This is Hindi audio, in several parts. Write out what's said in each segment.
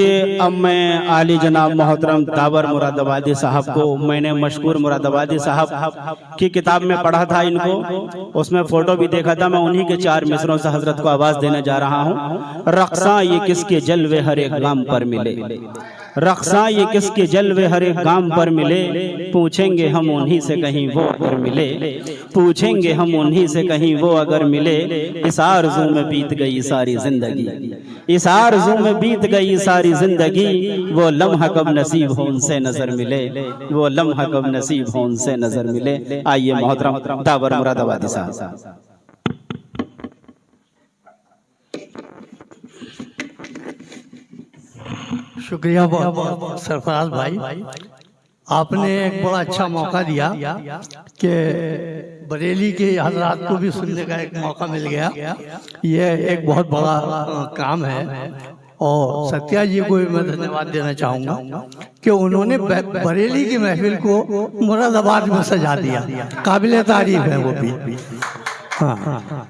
अब मैं आली जनाब मोहतरम दावर मुरादाबादी साहब को, मैंने मशकूर मुरादाबादी साहब की किताब में पढ़ा था इनको, उसमें फोटो भी देखा था। मैं उन्हीं के 4 मिसरों से हजरत को आवाज देने जा रहा हूँ। रक्सा ये किसके जलवे हर एक गाम पर मिले, रक्सा ये किसके जलवे हर एक गाम पर मिले, पूछेंगे हम उन्हीं से कहीं वो अगर मिले, पूछेंगे हम उन्हीं से कहीं वो अगर मिले। इस आरज़ू में बीत गई सारी जिंदगी, इस आरज़ू में बीत गई सारी जिंदगी, वो लम्हा कब नसीब हो उनसे नजर मिले, वो लम्हा कब नसीब हो उनसे नजर मिले। आइए मोहतरम दावर मुरादाबादी साहब। शुक्रिया बहुत सरफराज भाई, आपने एक बड़ा अच्छा मौका दिया कि बरेली के हजरात को भी सुनने का एक मौका मिल गया। ये एक बहुत बड़ा काम है और सत्या जी को भी मैं धन्यवाद देना चाहूँगा कि उन्होंने बरेली की महफिल को मुरादाबाद में सजा दिया। काबिल तारीफ है वो भी। हाँ,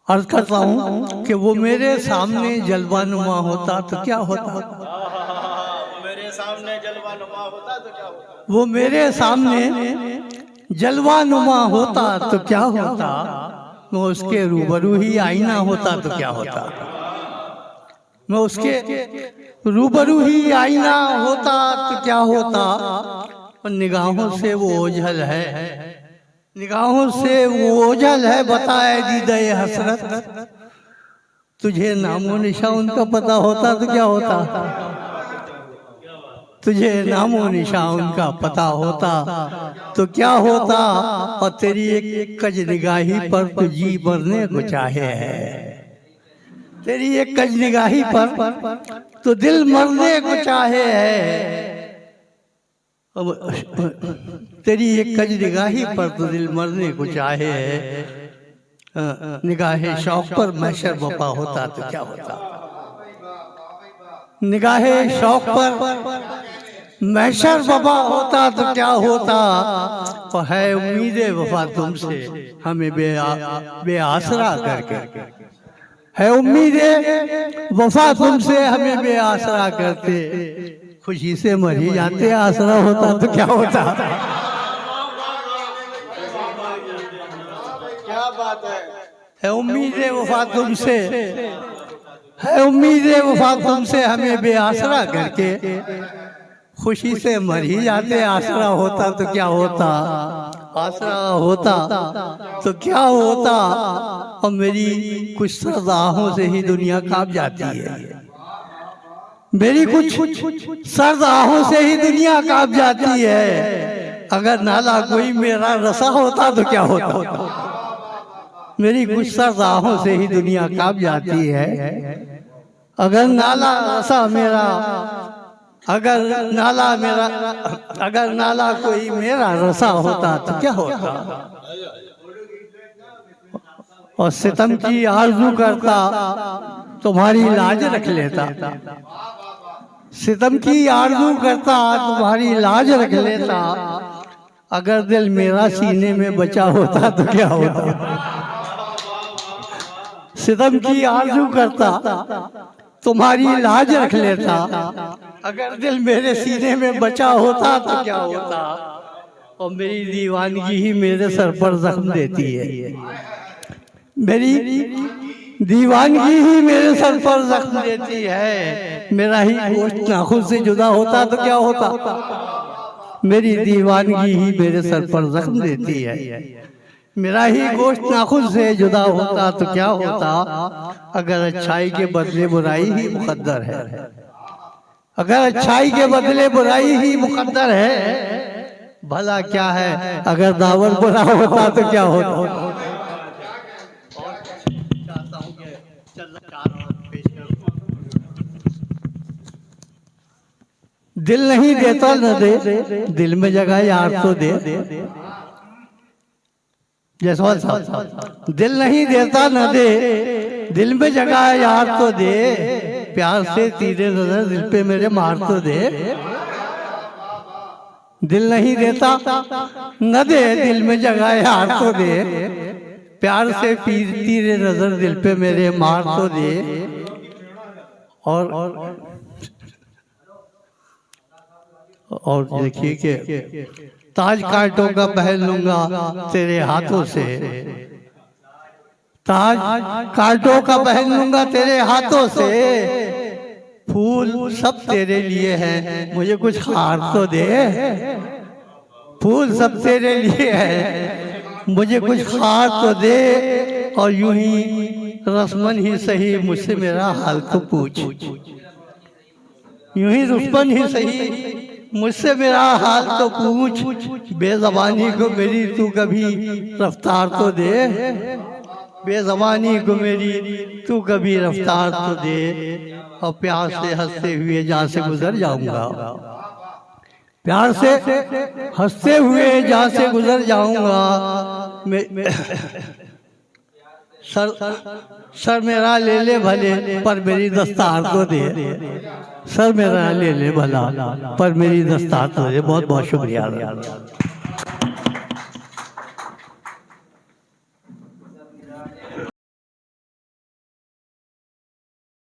अर्ज करता हूँ कि वो मेरे सामने जलवानुमा होता तो क्या होता, मेरे सामने जलवानुमा होता तो क्या होता, वो मेरे सामने जलवानुमा होता तो क्या होता, मैं उसके रूबरू ही आईना होता तो क्या होता, मैं उसके रूबरू ही आईना होता तो क्या होता। और निगाहों से वो ओझल है, निगाहों से वो ओझल है, बताए दीदा हसरत, तुझे नामो निशा उनका पता होता तो क्या होता, तुझे नामो निशा उनका पता होता तो क्या होता। और तेरी एक कज निगाही पर तो जी मरने को चाहे है, तेरी एक कज निगाही पर तो दिल मरने को चाहे है। तेरी एक कज निगाही पर तो दिल मरने को चाहे है, निगाहे शौक पर महशर बपा होता तो क्या होता, निगाहे शौक पर महशर बपा होता तो क्या होता। और है उम्मीदें वफा तुमसे हमें बेआसरा करके, है उम्मीदें वफा तुमसे हमें बेआसरा करते, खुशी से मर ही जाते, आसरा होता तो क्या होता। क्या बात है उम्मीदें वफा तुमसे, है उम्मीदें वफा तुमसे हमें बेआसरा करके, खुशी से मर ही जाते, आसरा होता तो क्या होता, आसरा होता तो क्या होता। और मेरी कुछ सरदाहों से ही दुनिया कांप जाती है, मेरी कुछ सर्द आहों से ही दुनिया कांप जाती है। अगर नाला कोई मेरा रसा होता तो क्या होता, मेरी कुछ सर्द आहों से ही दुनिया कांप जाती है। अगर नाला रसा मेरा, अगर नाला मेरा, अगर नाला कोई मेरा रसा होता तो क्या होता। और सितम की आरज़ू करता तुम्हारी लाज रख लेता, सितम की आरज़ू करता तुम्हारी लाज रख लेता। अगर दिल मेरा सीने में बचा होता तो क्या होता, सितम की आरज़ू करता तुम्हारी लाज रख लेता। अगर दिल मेरे सीने में बचा होता तो क्या होता। और मेरी दीवानगी ही मेरे सर पर जख्म देती है, मेरी दीवानगी ही मेरे सर पर जख्म देती है। मेरा ही गोश्त नाखून से जुदा होता तो क्या होता, मेरी दीवानगी ही मेरे सर पर जख्म देती है। मेरा ही गोश्त नाखून से जुदा होता तो क्या होता। अगर अच्छाई के बदले बुराई ही मुकद्दर है, अगर अच्छाई के बदले बुराई ही मुकद्दर है, भला क्या है अगर दावर बुरा होता तो क्या होता। दिल नहीं देता न दे, दिल में जगह यार तो दे, जयसवाल साहब, दिल नहीं देता न दे, दिल में जगह है यार तो दे, प्यार से तीरे नजर दिल पे मेरे मार तो दे। दिल नहीं देता न दे, दिल में जगह है यार तो दे, प्यार से तीरे नजर दिल पे मेरे मार तो दे। और देखिए कि ताज कांटों का पहन लूंगा तेरे हाथों से, ताज कांटों का पहन लूंगा तेरे हाथों से, फूल सब तेरे लिए हैं मुझे कुछ हार तो दे। फूल सब तेरे लिए है मुझे कुछ हार तो दे, और यूं ही रस्मन ही सही मुझसे मेरा हाल तो पूछ। यूं ही रस्मन ही सही मुझसे मेरा हाल तो पूछ, बेज़बानी को मेरी तू कभी रफ्तार तो दे। बेज़बानी को मेरी तू कभी रफ्तार तो दे, और प्यार से हंसते हुए जहाँ से गुजर जाऊंगा, प्यार से हंसते हुए जहाँ से गुजर जाऊंगा। सर मेरा ले ले भले पर मेरी दस्तार तो दे। सर मेरा ले ले भला पर मेरी दस्तार तो दे। बहुत बहुत शुक्रिया।